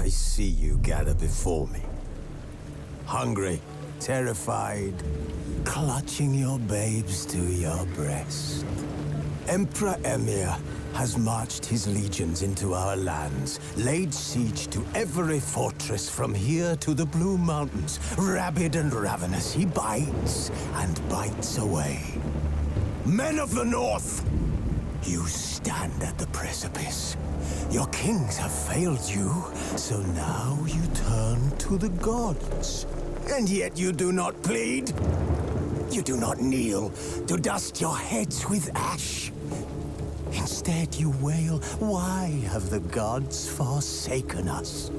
I see you gather before me. Hungry, terrified, clutching your babes to your breast. Emperor Emhyr has marched his legions into our lands, laid siege to every fortress from here to the Blue Mountains. Rabid and ravenous, he bites and bites away. Men of the North, you stand at the precipice. Your kings have failed you, so now you turn to the gods. And yet you do not plead. You do not kneel to dust your heads with ash. Instead you wail, why have the gods forsaken us?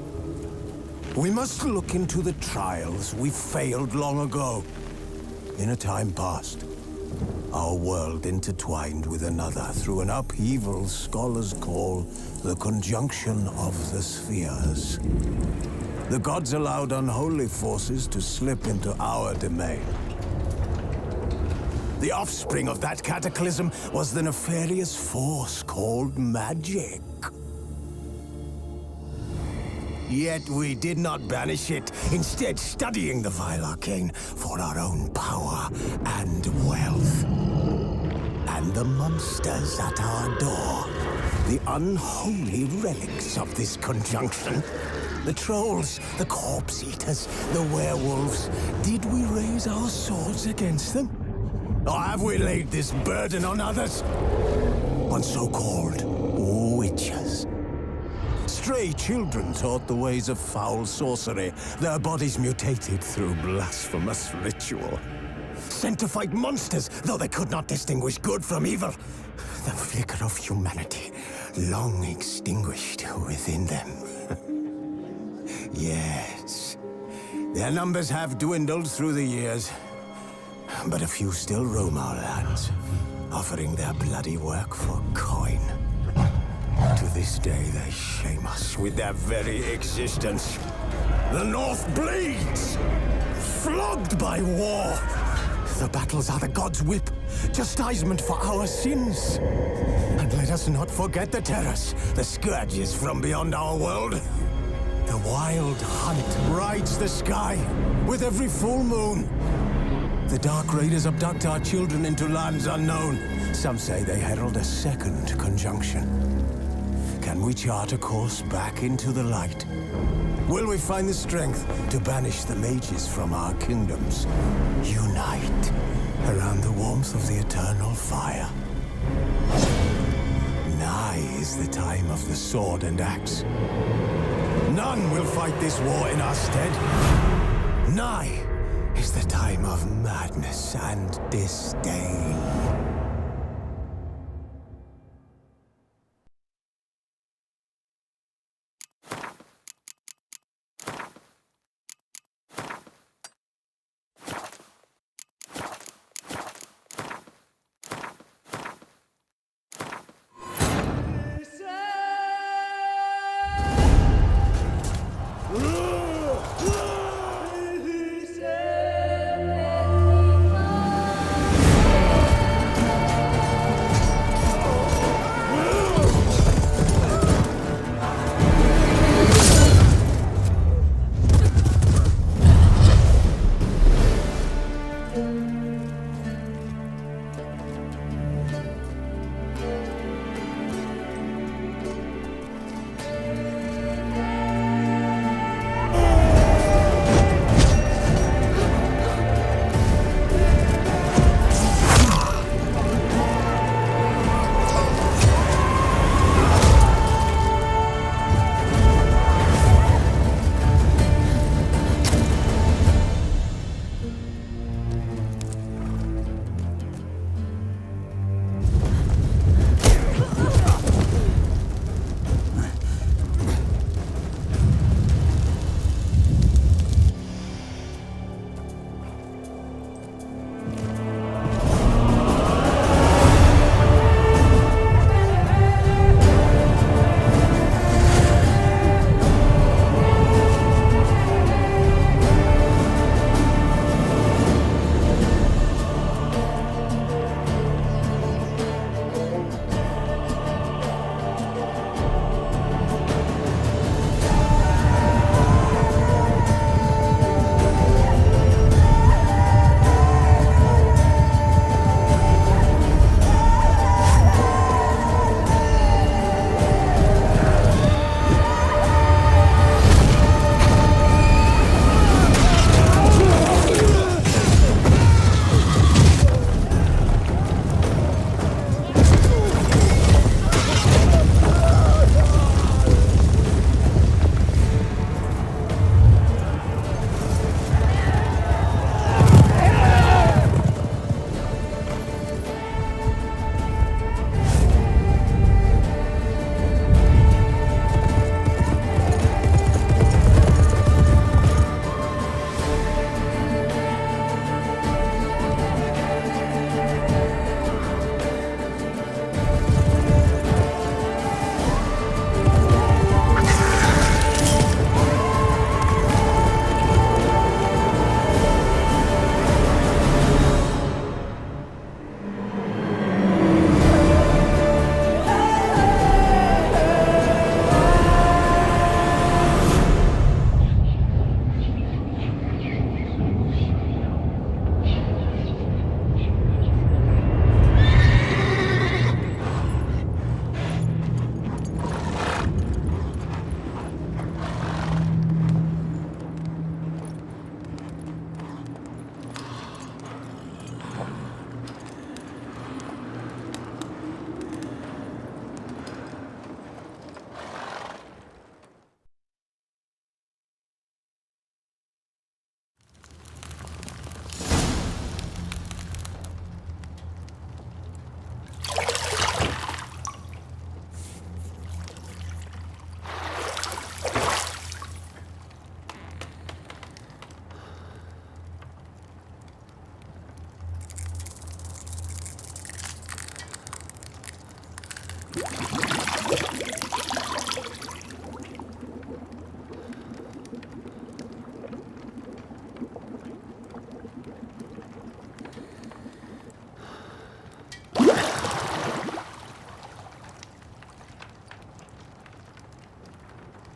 We must look into the trials we failed long ago. In a time past, our world intertwined with another through an upheaval scholars call the conjunction of the spheres. The gods allowed unholy forces to slip into our domain. The offspring of that cataclysm was the nefarious force called magic. Yet we did not banish it, instead studying the vile arcane for our own power and wealth. And the monsters at our door, the unholy relics of this conjunction. The trolls, the corpse-eaters, the werewolves. Did we raise our swords against them? Or have we laid this burden on others? On so-called witches. Stray children taught the ways of foul sorcery, their bodies mutated through blasphemous ritual. Sent to fight monsters, though they could not distinguish good from evil. The flicker of humanity, long extinguished within them. Yes, their numbers have dwindled through the years. But a few still roam our lands, offering their bloody work for coin. To this day, they shame us with their very existence. The North bleeds, flogged by war. The battles are the gods' whip, chastisement for our sins. And let us not forget the terrors, the scourges from beyond our world. The wild hunt rides the sky with every full moon. The Dark Raiders abduct our children into lands unknown. Some say they herald a second conjunction. Can we chart a course back into the light? Will we find the strength to banish the mages from our kingdoms? Unite around the warmth of the eternal fire. Nigh is the time of the sword and axe. None will fight this war in our stead. Nigh is the time of madness and disdain.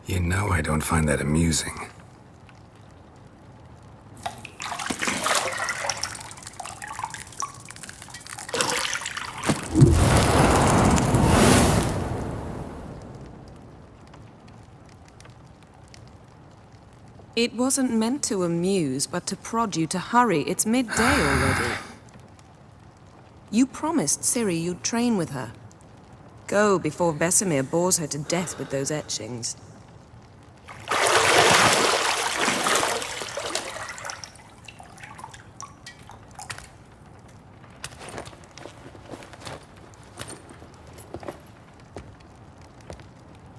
You know I don't find that amusing. It wasn't meant to amuse, but to prod you to hurry. It's midday already. You promised Ciri you'd train with her. Go before Vesemir bores her to death with those etchings.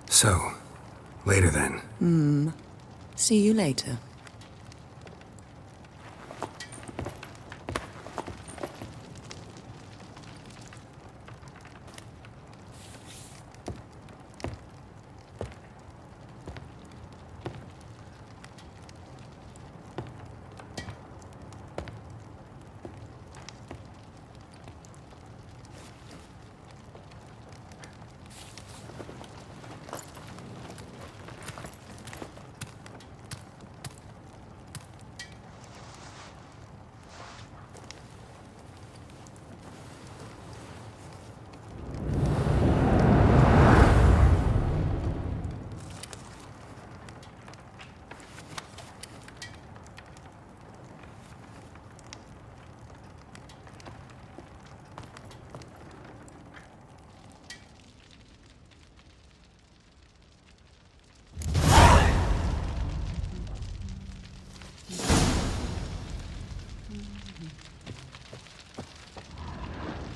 So, later then. See you later.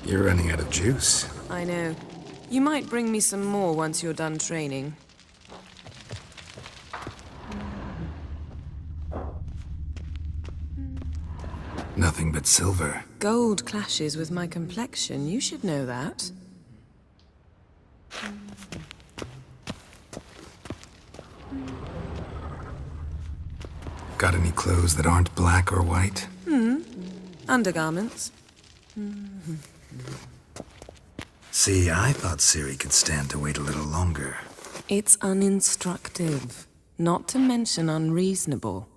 You're running out of juice. I know. You might bring me some more once you're done training. Nothing but silver. Gold clashes with my complexion. You should know that. Got any clothes that aren't black or white? Undergarments. See, I thought Ciri could stand to wait a little longer. It's uninstructive, not to mention unreasonable.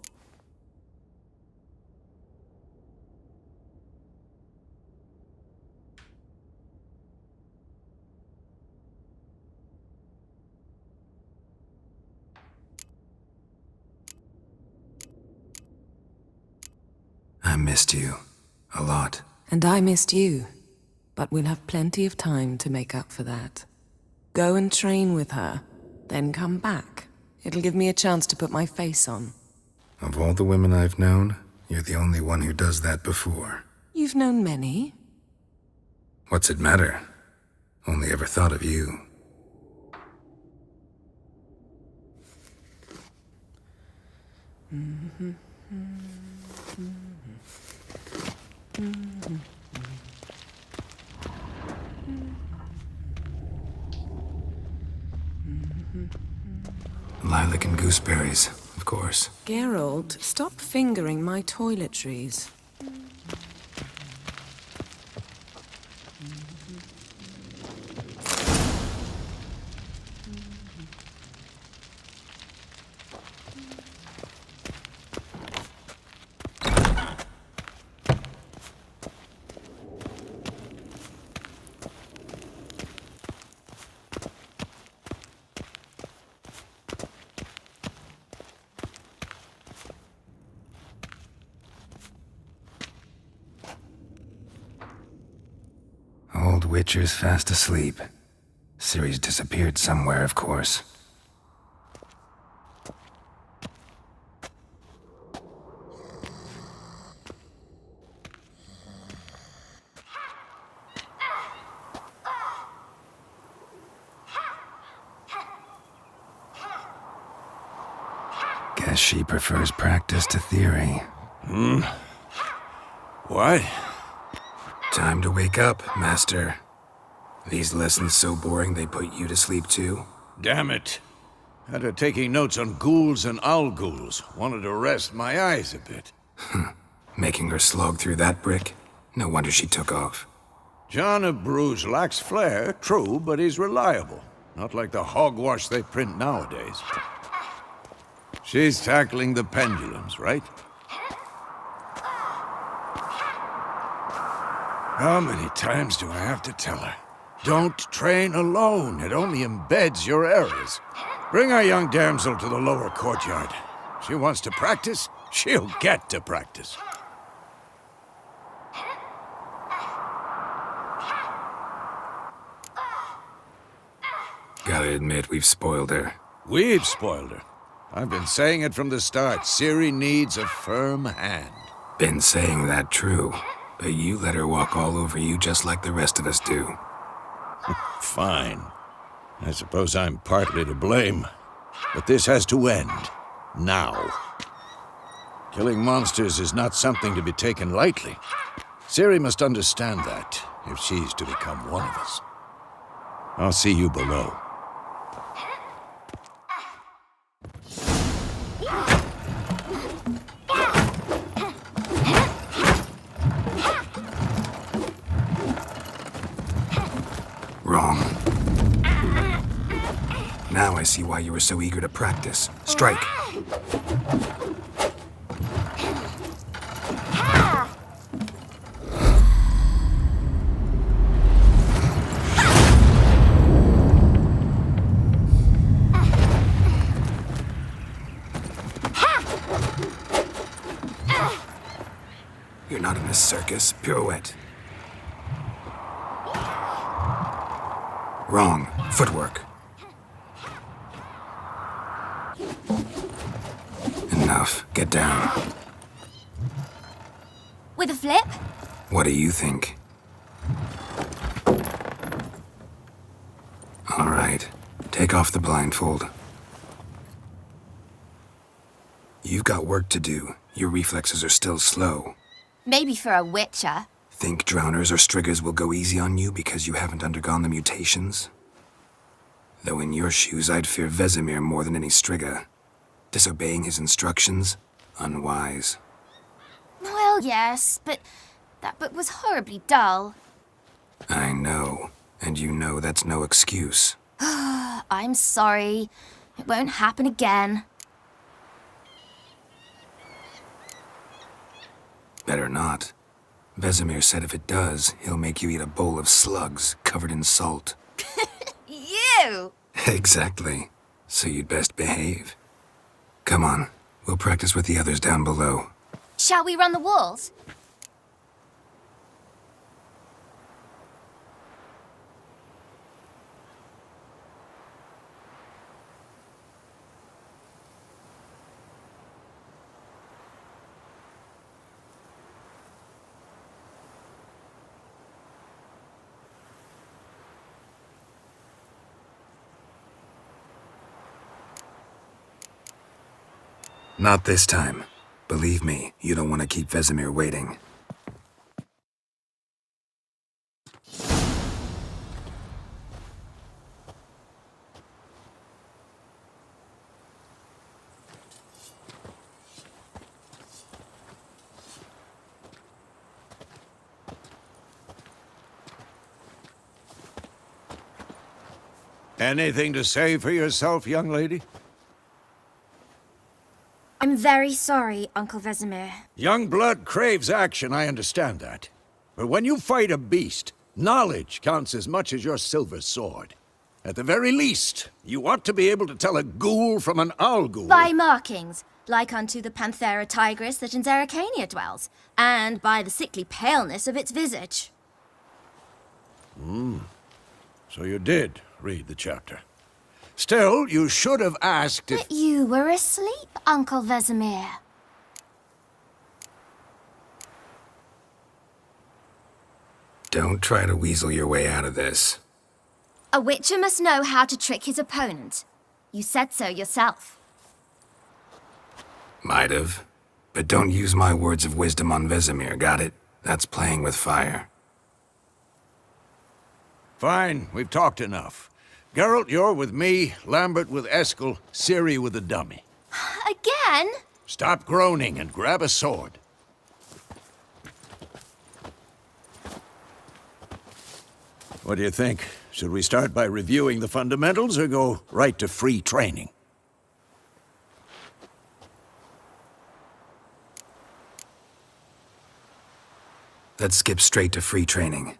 I missed you. A lot. And I missed you. But we'll have plenty of time to make up for that. Go and train with her, then come back. It'll give me a chance to put my face on. Of all the women I've known, you're the only one who does that before. You've known many. What's it matter? Only ever thought of you. Lilac and gooseberries, of course. Geralt, stop fingering my toiletries. Old Witcher's fast asleep. Ciri's disappeared somewhere, of course. Guess she prefers practice to theory. What? Time to wake up, Master. These lessons so boring they put you to sleep too? Damn it. Had her taking notes on ghouls and owl ghouls. Wanted to rest my eyes a bit. Making her slog through that brick? No wonder she took off. John of Bruges lacks flair, true, but he's reliable. Not like the hogwash they print nowadays. She's tackling the pendulums, right? How many times do I have to tell her? Don't train alone. It only embeds your errors. Bring our young damsel to the lower courtyard. She wants to practice, she'll get to practice. Gotta admit, we've spoiled her. We've spoiled her. I've been saying it from the start. Ciri needs a firm hand. Been saying that true, but you let her walk all over you just like the rest of us do. Fine. I suppose I'm partly to blame. But this has to end. Now. Killing monsters is not something to be taken lightly. Ciri must understand that, if she's to become one of us. I'll see you below. Wrong. Now I see why you were so eager to practice. Strike. You're not in a circus. Pirouette. Wrong. Footwork. Enough. Get down. With a flip? What do you think? All right. Take off the blindfold. You've got work to do. Your reflexes are still slow. Maybe for a witcher. Think drowners or striggers will go easy on you because you haven't undergone the mutations? Though in your shoes, I'd fear Vesemir more than any strigger. Disobeying his instructions? Unwise. Well, yes, but that book was horribly dull. I know. And you know that's no excuse. I'm sorry. It won't happen again. Better not. Vesemir said if it does, he'll make you eat a bowl of slugs covered in salt. You! Exactly. So you'd best behave. Come on. We'll practice with the others down below. Shall we run the walls? Not this time. Believe me, you don't want to keep Vesemir waiting. Anything to say for yourself, young lady? I'm very sorry, Uncle Vesemir. Young blood craves action, I understand that. But when you fight a beast, knowledge counts as much as your silver sword. At the very least, you ought to be able to tell a ghoul from an owl ghoul. By markings, like unto the Panthera tigris that in Zerrikania dwells, and by the sickly paleness of its visage. So you did read the chapter. Still, you should have asked if... But you were asleep, Uncle Vesemir. Don't try to weasel your way out of this. A witcher must know how to trick his opponent. You said so yourself. Might have. But don't use my words of wisdom on Vesemir, got it? That's playing with fire. Fine, we've talked enough. Geralt, you're with me, Lambert with Eskel, Ciri with the dummy. Again? Stop groaning and grab a sword. What do you think? Should we start by reviewing the fundamentals or go right to free training? Let's skip straight to free training.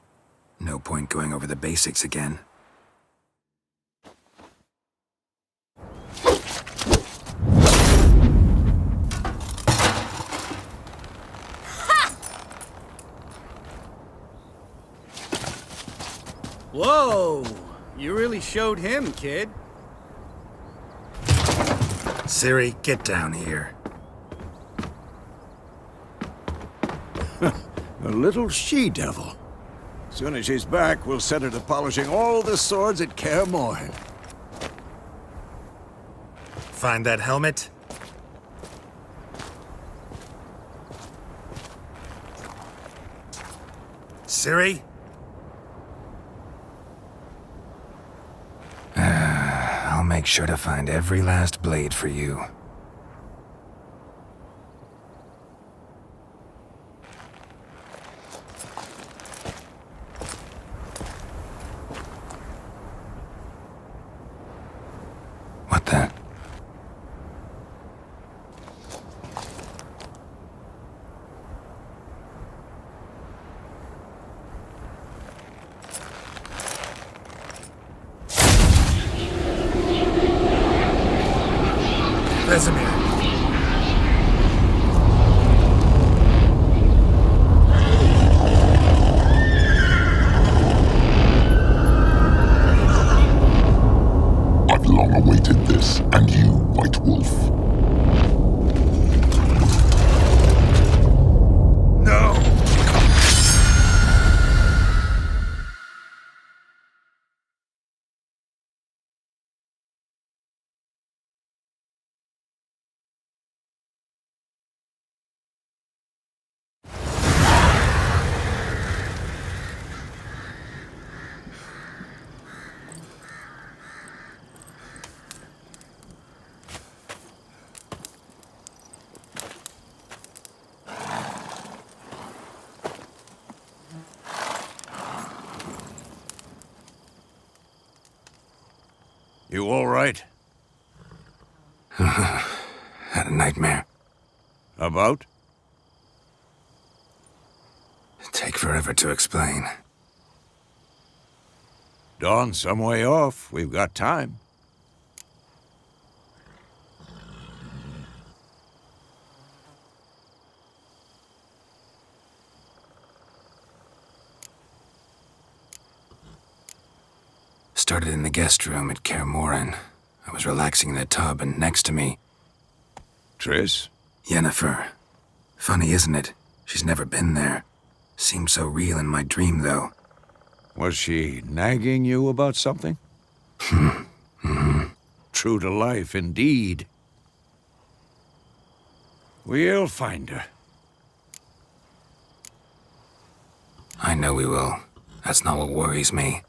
No point going over the basics again. Whoa! You really showed him, kid. Ciri, get down here. A little she-devil. Soon as she's back, we'll set her to polishing all the swords at Kaer Morhen. Find that helmet? Ciri? I'll make sure to find every last blade for you. What the? Vesemir. I've long awaited this, and you, White Wolf. No! You all right? Had a nightmare. About? Take forever to explain. Dawn's some way off. We've got time. Started in the guest room at Kaer Morhen. I was relaxing in a tub, and next to me, Triss? Yennefer. Funny, isn't it? She's never been there. Seemed so real in my dream, though. Was she nagging you about something? True to life, indeed. We'll find her. I know we will. That's not what worries me.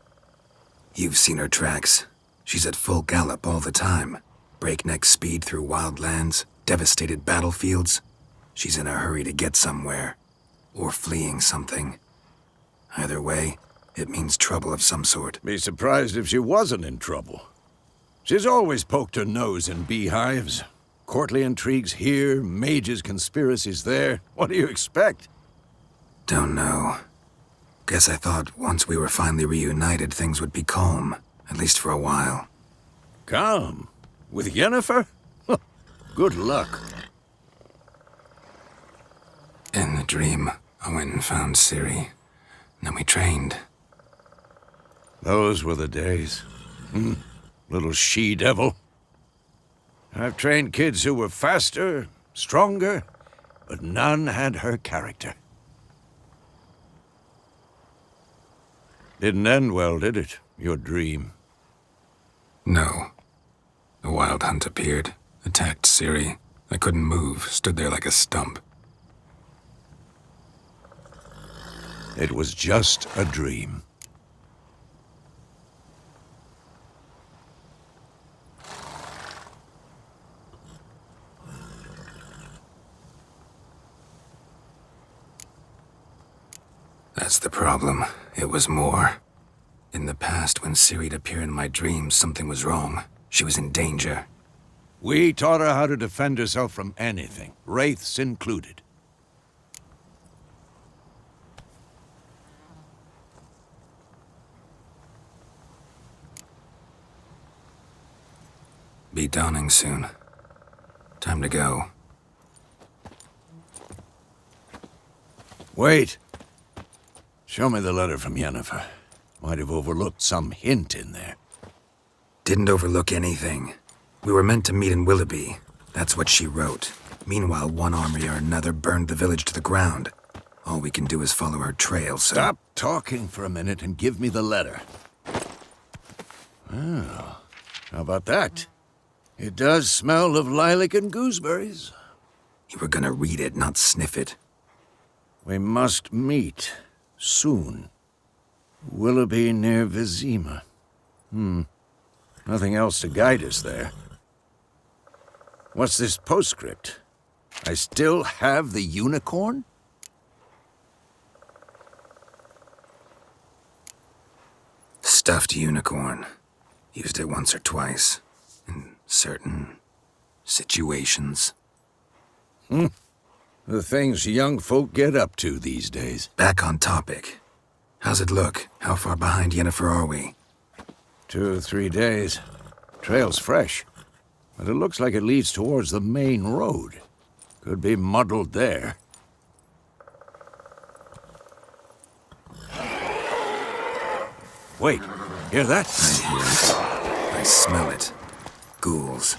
You've seen her tracks. She's at full gallop all the time. Breakneck speed through wild lands, devastated battlefields. She's in a hurry to get somewhere. Or fleeing something. Either way, it means trouble of some sort. Be surprised if she wasn't in trouble. She's always poked her nose in beehives. Courtly intrigues here, mages' conspiracies there. What do you expect? Don't know. Guess I thought once we were finally reunited, things would be calm. At least for a while. Calm? With Yennefer? Good luck. In the dream, I went and found Ciri. Then we trained. Those were the days. Little she-devil. I've trained kids who were faster, stronger, but none had her character. Didn't end well, did it? Your dream? No. The Wild Hunt appeared, attacked Ciri. I couldn't move, stood there like a stump. It was just a dream. That's the problem. It was more. In the past, when Ciri'd appear in my dreams, something was wrong. She was in danger. We taught her how to defend herself from anything, wraiths included. Be dawning soon. Time to go. Wait. Show me the letter from Yennefer. Might have overlooked some hint in there. Didn't overlook anything. We were meant to meet in Willoughby. That's what she wrote. Meanwhile, one army or another burned the village to the ground. All we can do is follow her trail, so... Stop talking for a minute and give me the letter. Oh, how about that? It does smell of lilac and gooseberries. You were gonna read it, not sniff it. We must meet soon. Willoughby near Vizima. Nothing else to guide us there. What's this postscript? I still have the unicorn? Stuffed unicorn. Used it once or twice. In certain situations. The things young folk get up to these days. Back on topic. How's it look? How far behind Yennefer are we? 2 or 3 days. Trail's fresh. But it looks like it leads towards the main road. Could be muddled there. Wait, hear that? I hear it. I smell it. Ghouls.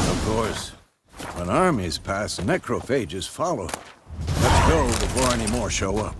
Of course. When armies pass, necrophages follow. Let's go before any more show up.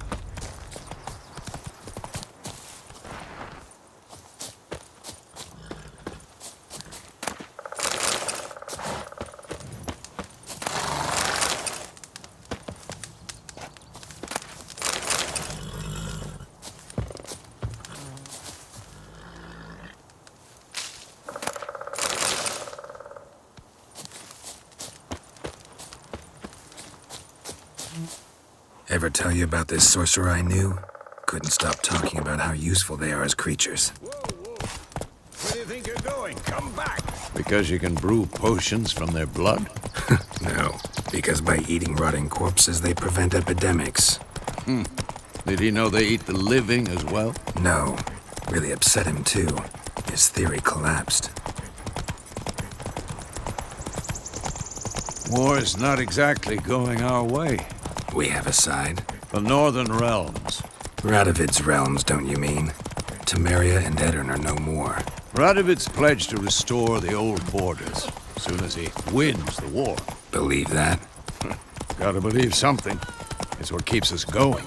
Ever tell you about this sorcerer I knew? Couldn't stop talking about how useful they are as creatures. Where do you think you're going? Come back! Because you can brew potions from their blood? No, because by eating rotting corpses, they prevent epidemics. Did he know they eat the living as well? No, really upset him too. His theory collapsed. War's not exactly going our way. We have a side. The Northern Realms. Radovid's realms, don't you mean? Temeria and Edirn are no more. Radovid's pledged to restore the old borders as soon as he wins the war. Believe that? Gotta believe something. It's what keeps us going.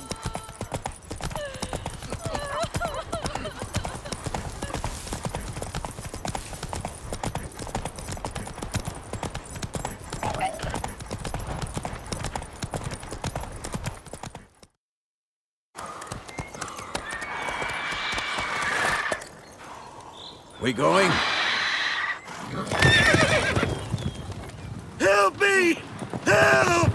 We going? Help me! Help!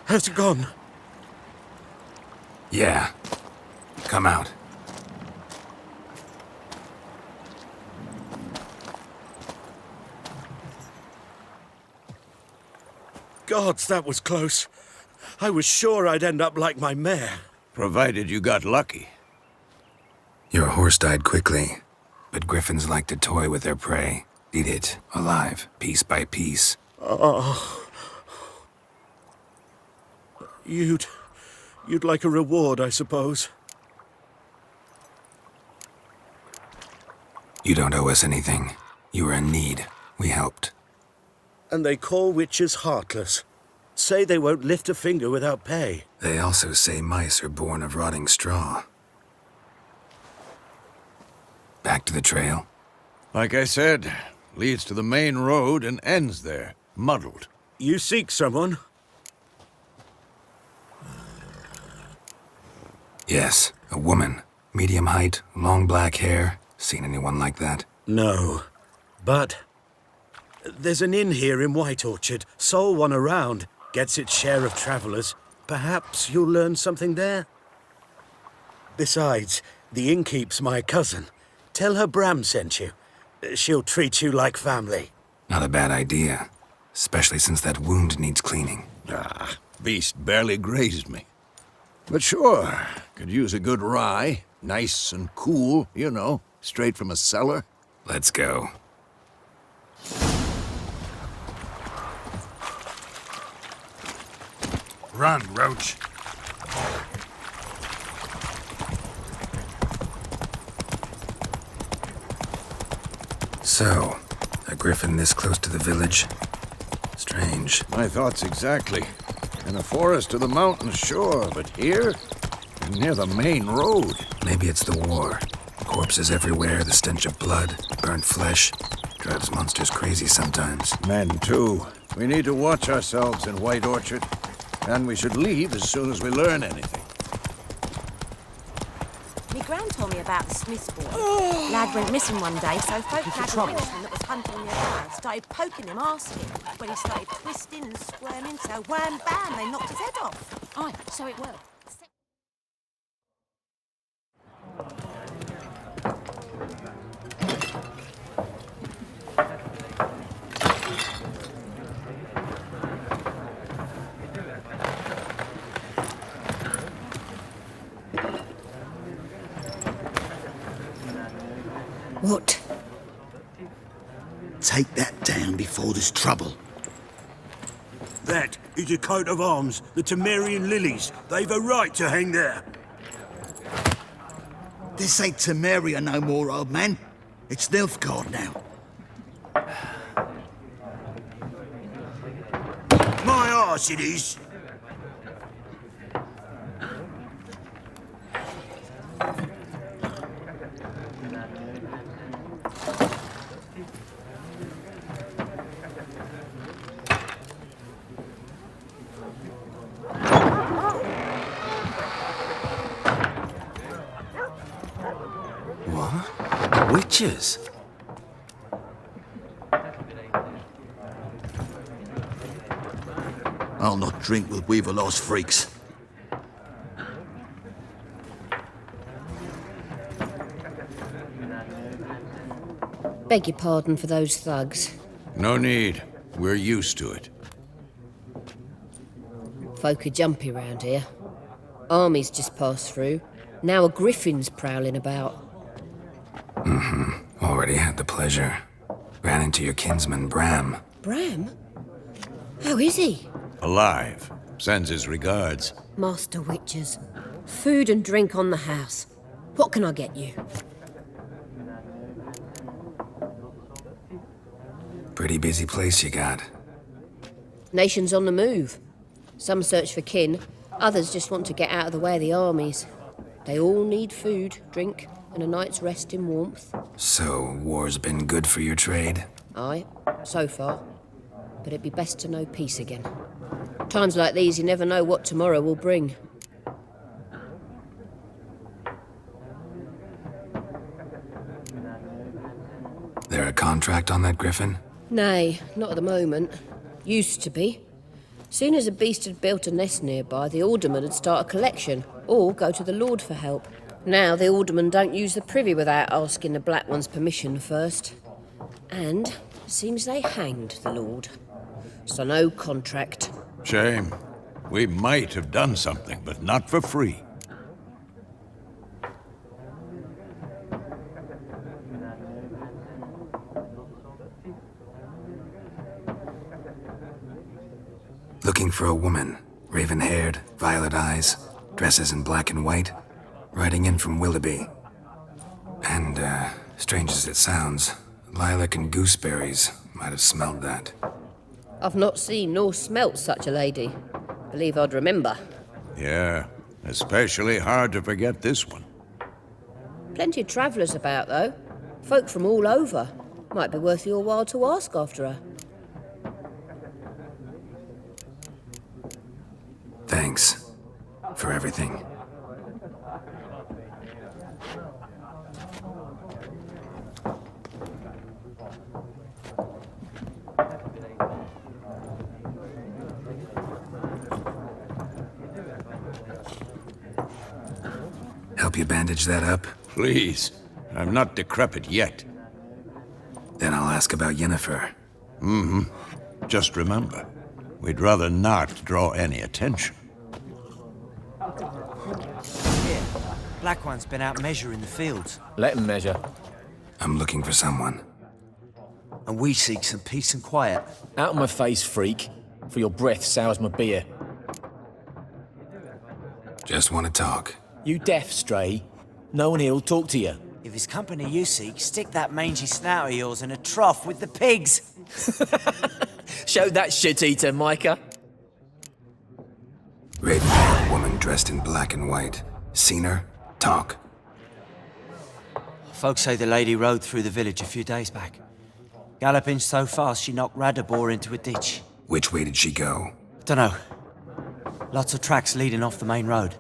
Has it gone? Yeah. Come out. Gods, that was close. I was sure I'd end up like my mare. Provided you got lucky. Your horse died quickly, but griffins like to toy with their prey. Eat it, alive, piece by piece. Oh. You'd like a reward, I suppose. You don't owe us anything. You were in need. We helped. And they call witches heartless. Say they won't lift a finger without pay. They also say mice are born of rotting straw. Back to the trail? Like I said, leads to the main road and ends there, muddled. You seek someone? Yes, a woman. Medium height, long black hair. Seen anyone like that? No. But there's an inn here in White Orchard. Sole one around. Gets its share of travelers. Perhaps you'll learn something there? Besides, the innkeep's my cousin. Tell her Bram sent you. She'll treat you like family. Not a bad idea. Especially since that wound needs cleaning. Ah, beast barely grazed me. But sure, could use a good rye. Nice and cool, you know, straight from a cellar. Let's go. Run, Roach. So, a griffin this close to the village? Strange. My thoughts exactly. In a forest to the mountains, sure, but here? Near the main road. Maybe it's the war. Corpses everywhere, the stench of blood, burnt flesh. Drives monsters crazy sometimes. Men, too. We need to watch ourselves in White Orchard. And we should leave as soon as we learn anything. Me gran told me about the Smiths boy. Lad went missing one day, so folk had a Frenchman that was hunting near town. Started poking him, asking him. When he started twisting and squirming, so wham bam, they knocked his head off. Aye, so it were. What? Take that down before there's trouble. That is a coat of arms, the Temerian lilies. They've a right to hang there. This ain't Temeria no more, old man. It's Nilfgaard now. My arse it is. What? Witches? I'll not drink with Weaverlaw's freaks. Beg your pardon for those thugs. No need. We're used to it. Folk are jumpy round here. Armies just passed through. Now a griffin's prowling about. Already had the pleasure. Ran into your kinsman, Bram. Bram? How is he? Alive. Sends his regards. Master Witches. Food and drink on the house. What can I get you? Pretty busy place you got. Nations on the move. Some search for kin, others just want to get out of the way of the armies. They all need food, drink, and a night's rest in warmth. So, war's been good for your trade? Aye, so far. But it'd be best to know peace again. Times like these, you never know what tomorrow will bring. There a contract on that griffin? Nay, not at the moment. Used to be. Soon as a beast had built a nest nearby, the alderman would start a collection, or go to the Lord for help. Now the aldermen don't use the privy without asking the Black One's permission first. And seems they hanged the Lord. So no contract. Shame. We might have done something, but not for free. Looking for a woman, raven-haired, violet eyes, dresses in black and white, riding in from Willoughby. And, strange as it sounds, lilac and gooseberries might have smelled that. I've not seen nor smelt such a lady. Believe I'd remember. Yeah, especially hard to forget this one. Plenty of travellers about, though. Folk from all over. Might be worth your while to ask after her. Thanks for everything. Help you bandage that up? Please. I'm not decrepit yet. Then I'll ask about Yennefer. Mm-hmm. Just remember, we'd rather not draw any attention. Here, Black One's been out measuring the fields. Let him measure. I'm looking for someone. And we seek some peace and quiet. Out of my face, freak. For your breath sours my beer. Just want to talk. You deaf, Stray? No one here'll talk to you. If it's company you seek, stick that mangy snout of yours in a trough with the pigs. Show that shit-eater, Micah. Raven-haired woman dressed in black and white. Seen her? Talk. Folks say the lady rode through the village a few days back. Galloping so fast she knocked Radabor into a ditch. Which way did she go? Dunno. Lots of tracks leading off the main road.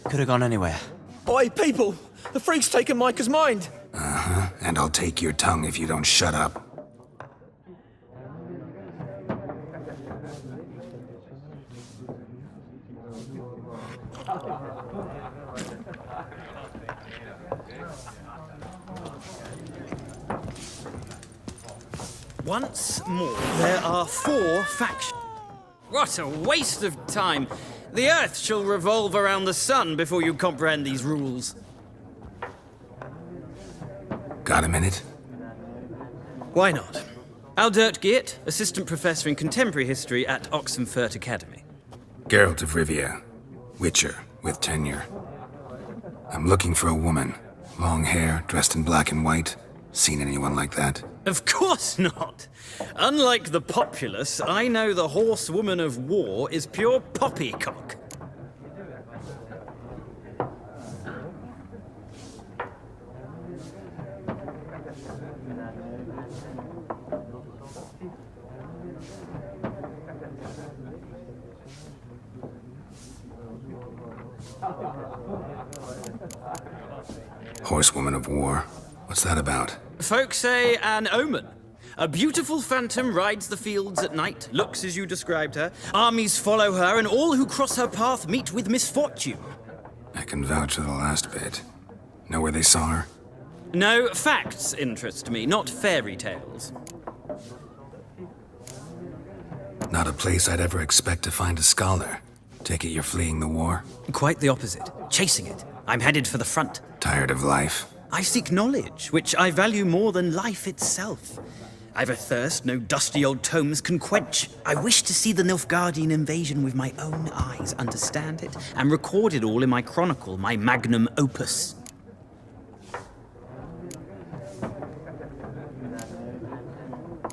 Could have gone anywhere. Oi, people! The freak's taken Micah's mind! Uh-huh. And I'll take your tongue if you don't shut up. Once more, there are 4 factions. What a waste of time! The Earth shall revolve around the sun before you comprehend these rules. Got a minute? Why not? Aldert Geert, Assistant Professor in Contemporary History at Oxenfurt Academy. Geralt of Rivia. Witcher, with tenure. I'm looking for a woman. Long hair, dressed in black and white. Seen anyone like that? Of course not! Unlike the populace, I know the horsewoman of war is pure poppycock. Horsewoman of war. What's that about? Folk say an omen. A beautiful phantom rides the fields at night, looks as you described her. Armies follow her, and all who cross her path meet with misfortune. I can vouch for the last bit. Know where they saw her? No, facts interest me, not fairy tales. Not a place I'd ever expect to find a scholar. Take it you're fleeing the war? Quite the opposite. Chasing it. I'm headed for the front. Tired of life? I seek knowledge, which I value more than life itself. I've a thirst no dusty old tomes can quench. I wish to see the Nilfgaardian invasion with my own eyes, understand it, and record it all in my chronicle, my magnum opus.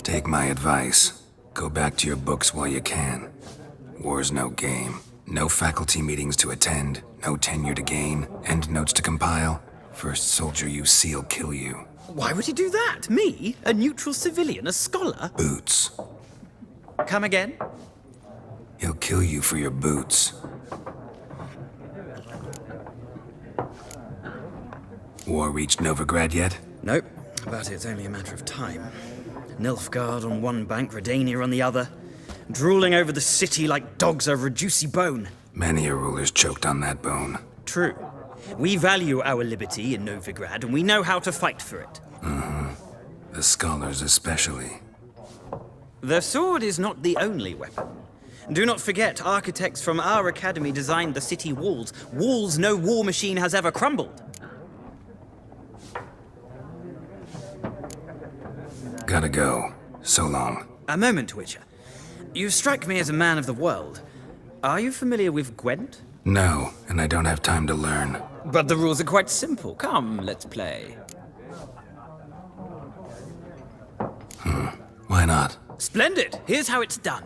Take my advice. Go back to your books while you can. War's no game. No faculty meetings to attend, no tenure to gain, end notes to compile. First soldier you see'll kill you. Why would he do that? Me? A neutral civilian? A scholar? Boots. Come again? He'll kill you for your boots. War reached Novigrad yet? Nope, but it's only a matter of time. Nilfgaard on one bank, Redania on the other. drooling over the city like dogs over a juicy bone. Many a ruler's choked on that bone. True. We value our liberty in Novigrad, and we know how to fight for it. The scholars especially. The sword is not the only weapon. Do not forget, architects from our academy designed the city walls. Walls no war machine has ever crumbled. Gotta go. So long. A moment, Witcher. You strike me as a man of the world. Are you familiar with Gwent? No, and I don't have time to learn. But the rules are quite simple. Come, let's play. Why not? Splendid! Here's how it's done.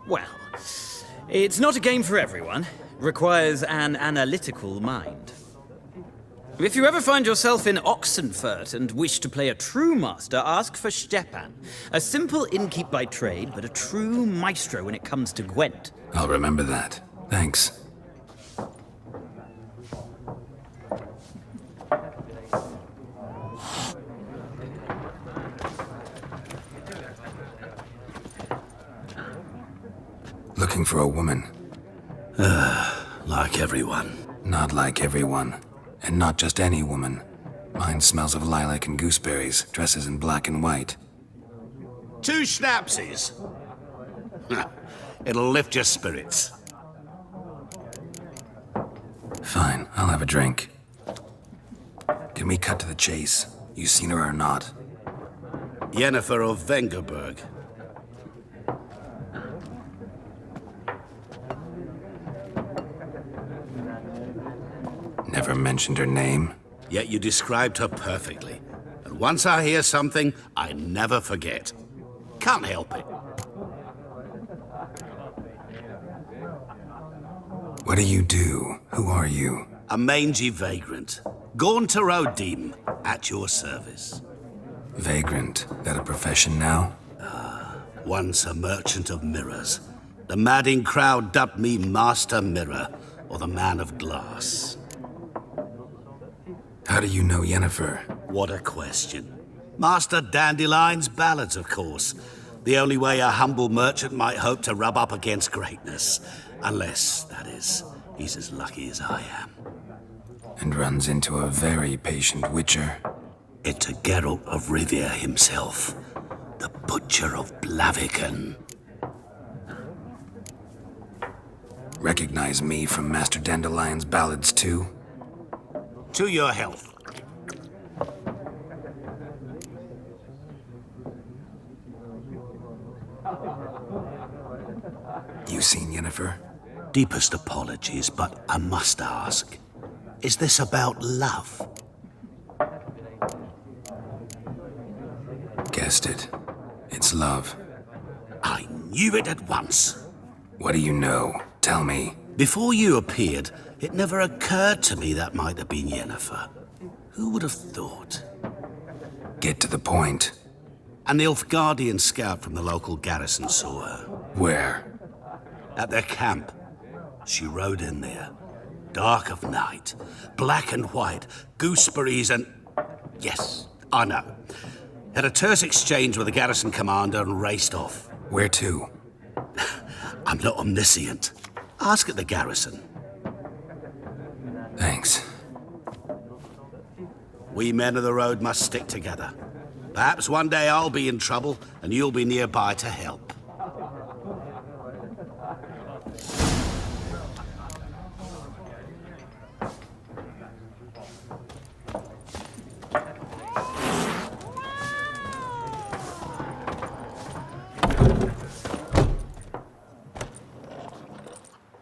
Well, it's not a game for everyone. Requires an analytical mind. If you ever find yourself in Oxenfurt and wish to play a true master, ask for Stepan. A simple innkeep by trade, but a true maestro when it comes to Gwent. I'll remember that. Thanks. Looking for a woman. Like everyone. Not like everyone. And not just any woman. Mine smells of lilac and gooseberries, dresses in black and white. 2 schnapsies. It'll lift your spirits. Fine, I'll have a drink. Can we cut to the chase? You seen her or not? Yennefer of Vengerberg. Never mentioned her name. Yet you described her perfectly. And once I hear something, I never forget. Can't help it. What do you do? Who are you? A mangy vagrant. Gaunter O'Deem, at your service. Vagrant. That a profession now? Once a merchant of mirrors. The madding crowd dubbed me Master Mirror, or the Man of Glass. How do you know Yennefer? What a question. Master Dandelion's ballads, of course. The only way a humble merchant might hope to rub up against greatness. Unless, that is, he's as lucky as I am. And runs into a very patient witcher. Into Geralt of Rivia himself. The Butcher of Blaviken. Recognize me from Master Dandelion's ballads too? To your health. You seen Yennefer? Deepest apologies, but I must ask. Is this about love? Guessed it. It's love. I knew it at once. What do you know? Tell me. Before you appeared, it never occurred to me that might have been Yennefer. Who would have thought? Get to the point. An Nilfgaardian scout from the local garrison saw her. Where? At their camp. She rode in there. Dark of night. Black and white. Gooseberries and... Yes, I know. Had a terse exchange with the garrison commander and raced off. Where to? I'm not omniscient. Ask at the garrison. Thanks. We men of the road must stick together. Perhaps one day I'll be in trouble and you'll be nearby to help.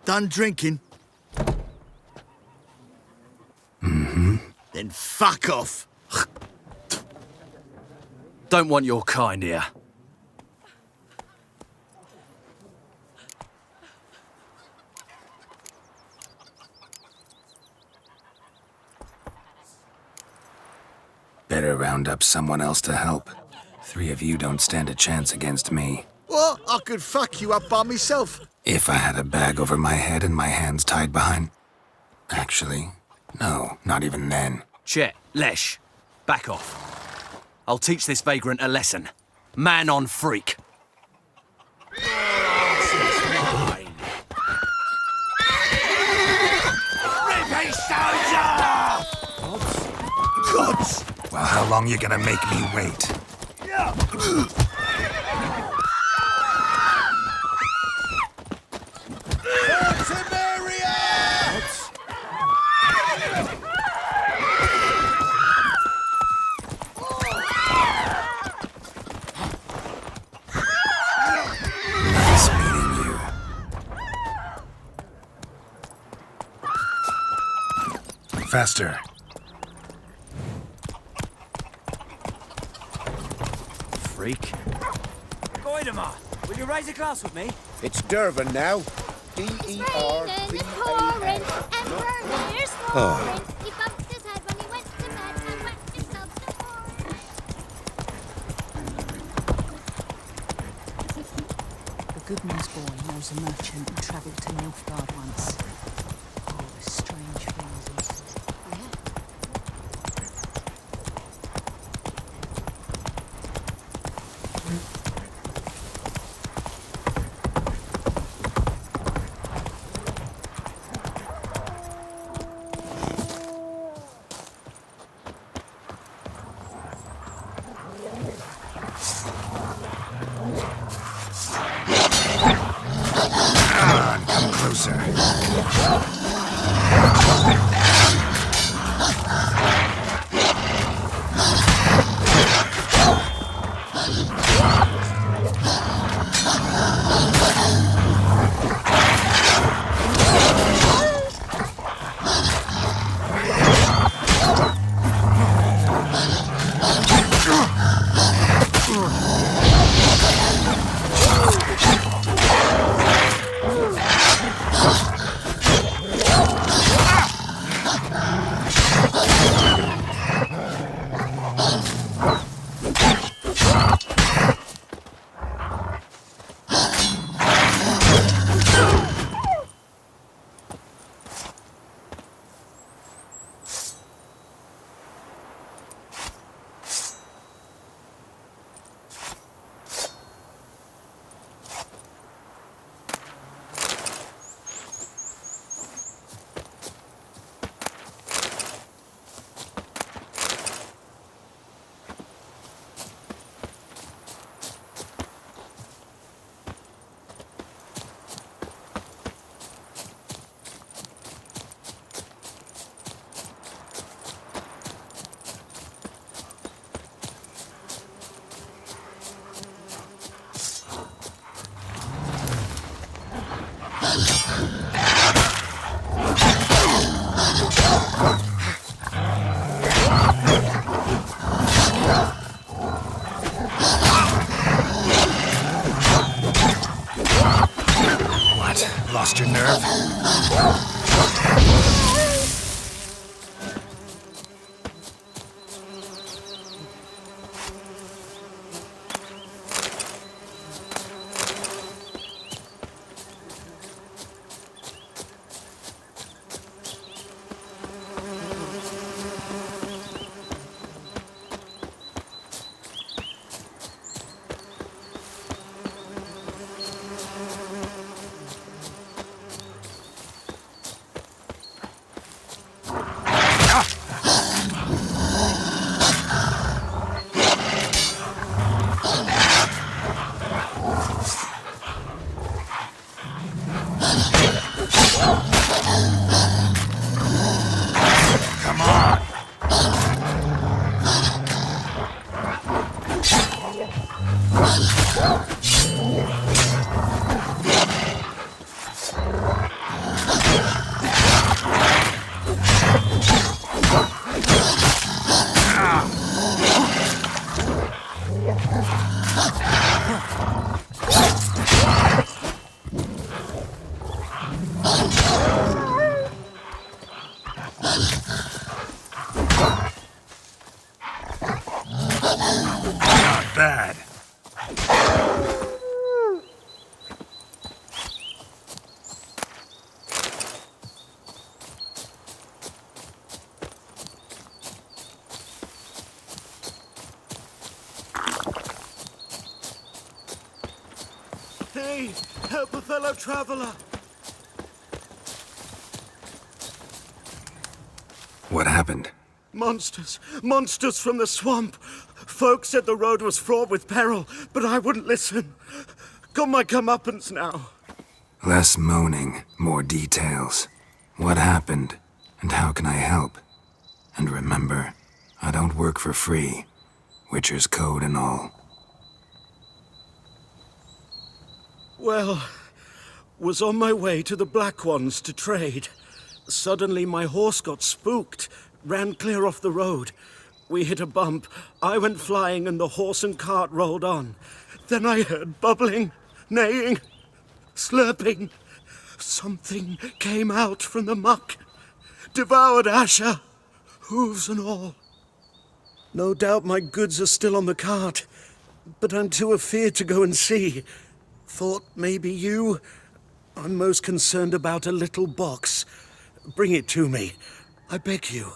Done drinking? Then fuck off. Don't want your kind here. Better round up someone else to help. 3 of you don't stand a chance against me. What? I could fuck you up by myself. If I had a bag over my head and my hands tied behind... Actually, no, not even then. Chet, Lesh, back off. I'll teach this vagrant a lesson. Man on freak. Gods! Well, how long you gonna make me wait? Nice meeting you. Faster. Freak. Goidemar, will you raise a glass with me? It's Dervin now. D-E-R-V-A-N. Oh. He bumped his head when he went to bed and whacked himself some more. The Goodman's boy knows a merchant who travelled to Nilfgaard once. Oh, the strange things he said. Come closer. Lost your nerve? Hey, help a fellow traveler! What happened? Monsters! Monsters from the swamp! Folks said the road was fraught with peril, but I wouldn't listen. Got my comeuppance now. Less moaning, more details. What happened, and how can I help? And remember, I don't work for free. Witcher's code and all. Well, was on my way to the Black Ones to trade. Suddenly my horse got spooked, ran clear off the road. We hit a bump, I went flying and the horse and cart rolled on. Then I heard bubbling, neighing, slurping. Something came out from the muck, devoured Asher, hooves and all. No doubt my goods are still on the cart, but I'm too afeard to go and see. Thought maybe you... I'm most concerned about a little box. Bring it to me, I beg you.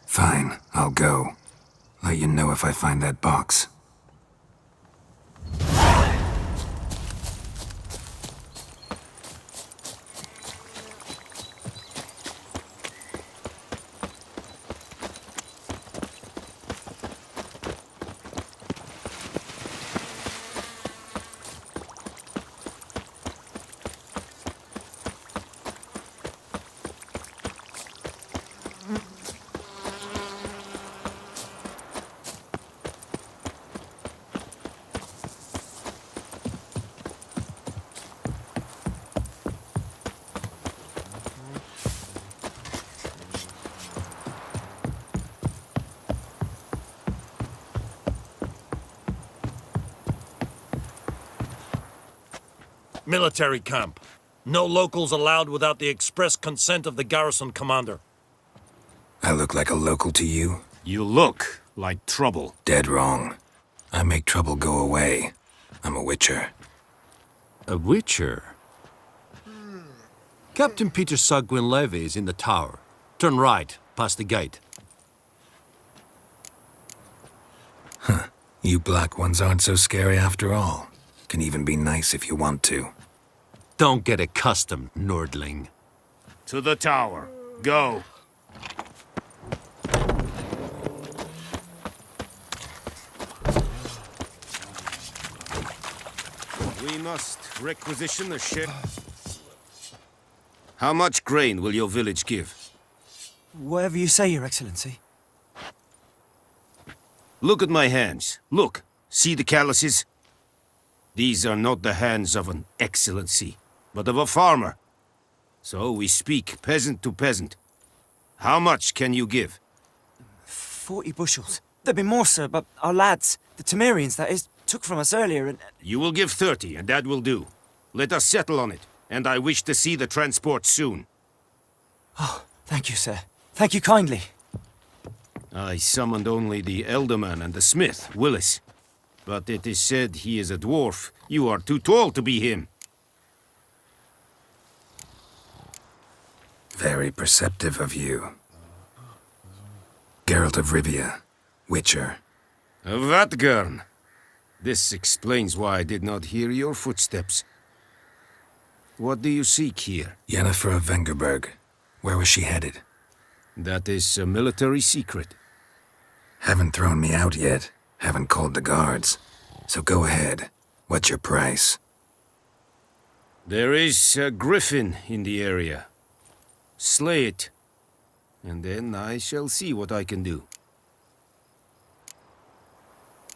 Fine, I'll go. Let you know if I find that box. Military camp. No locals allowed without the express consent of the garrison commander. I look like a local to you? You look like trouble. Dead wrong. I make trouble go away. I'm a witcher. A witcher? Captain Peter Saar Gwynleve is in the tower. Turn right, past the gate. Huh. You Black Ones aren't so scary after all. Can even be nice if you want to. Don't get accustomed, Nordling. To the tower. Go. We must requisition a ship. How much grain will your village give? Whatever you say, Your Excellency. Look at my hands. Look. See the calluses? These are not the hands of an excellency, but of a farmer. So we speak peasant to peasant. How much can you give? 40 bushels. There'd be more, sir, but our lads, the Temerians, that is, took from us earlier and... You will give 30, and that will do. Let us settle on it, and I wish to see the transport soon. Oh, thank you, sir. Thank you kindly. I summoned only the Elderman and the smith, Willis. But it is said he is a dwarf. You are too tall to be him. Very perceptive of you. Geralt of Rivia, Witcher. Vatgern. This explains why I did not hear your footsteps. What do you seek here? Yennefer of Vengerberg. Where was she headed? That is a military secret. Haven't thrown me out yet. Haven't called the guards. So go ahead. What's your price? There is a griffin in the area. Slay it, and then I shall see what I can do.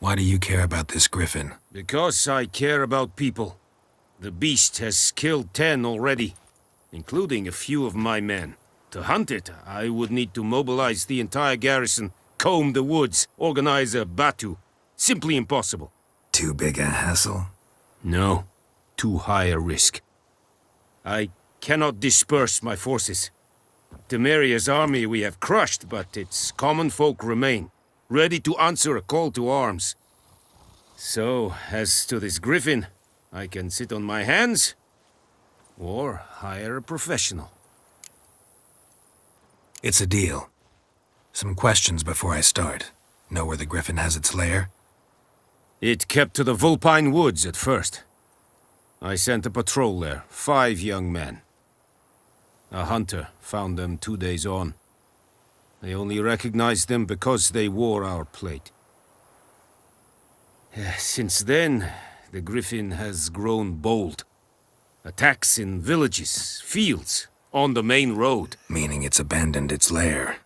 Why do you care about this griffin? Because I care about people. The beast has killed 10 already, including a few of my men. To hunt it, I would need to mobilize the entire garrison, comb the woods, organize a batu. Simply impossible. Too big a hassle? No, too high a risk. I cannot disperse my forces. Temeria's army we have crushed, but its common folk remain, ready to answer a call to arms. So, as to this griffin, I can sit on my hands, or hire a professional. It's a deal. Some questions before I start. Know where the griffin has its lair? It kept to the Vulpine Woods at first. I sent a patrol there, 5 young men. A hunter found them 2 days on. They only recognized them because they wore our plate. Since then, the Griffin has grown bold. Attacks in villages, fields, on the main road. Meaning it's abandoned its lair.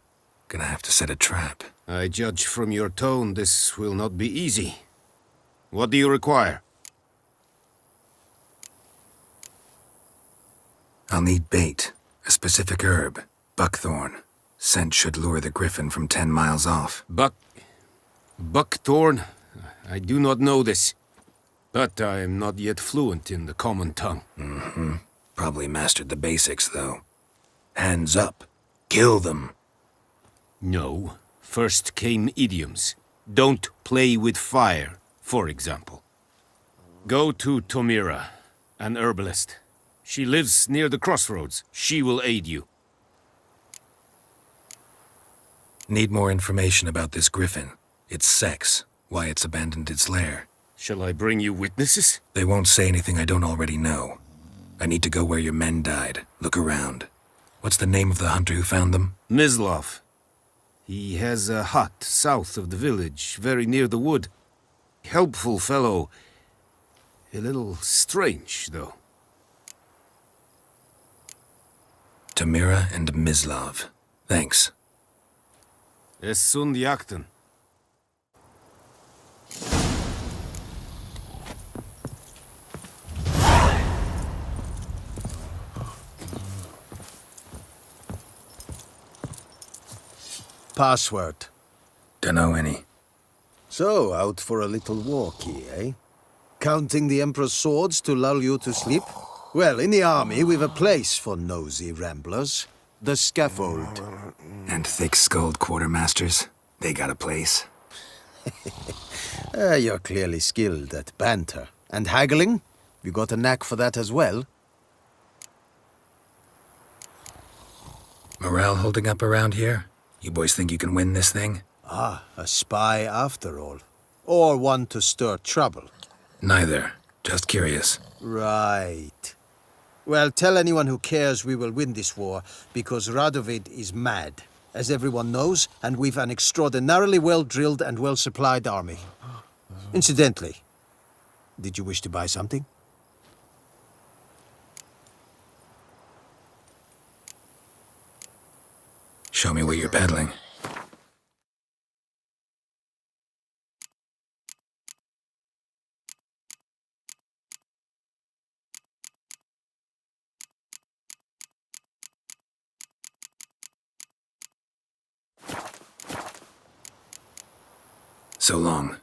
Gonna have to set a trap. I judge from your tone this will not be easy. What do you require? I'll need bait. A specific herb. Buckthorn. Scent should lure the Griffin from 10 miles off. Buckthorn? I do not know this. But I am not yet fluent in the common tongue. Mm-hmm. Probably mastered the basics, though. Hands up. Kill them. No. First came idioms. Don't play with fire, for example. Go to Tomira, an herbalist. She lives near the crossroads. She will aid you. Need more information about this Griffin. Its sex, why it's abandoned its lair. Shall I bring you witnesses? They won't say anything I don't already know. I need to go where your men died. Look around. What's the name of the hunter who found them? Mislav. He has a hut south of the village, very near the wood. Helpful fellow. A little strange, though. Tomira and Mislav. Thanks. Es sunt jakten. Password. Dunno any. So, out for a little walkie, eh? Counting the Emperor's swords to lull you to sleep? Well, in the army, we've a place for nosy ramblers. The scaffold. And thick-skulled quartermasters. They got a place. You're clearly skilled at banter. And haggling? You got a knack for that as well? Morale holding up around here? You boys think you can win this thing? Ah, a spy after all. Or one to stir trouble. Neither. Just curious. Right. Well, tell anyone who cares we will win this war, because Radovid is mad, as everyone knows, and we've an extraordinarily well-drilled and well-supplied army. Incidentally, did you wish to buy something? Show me where you're peddling. So long.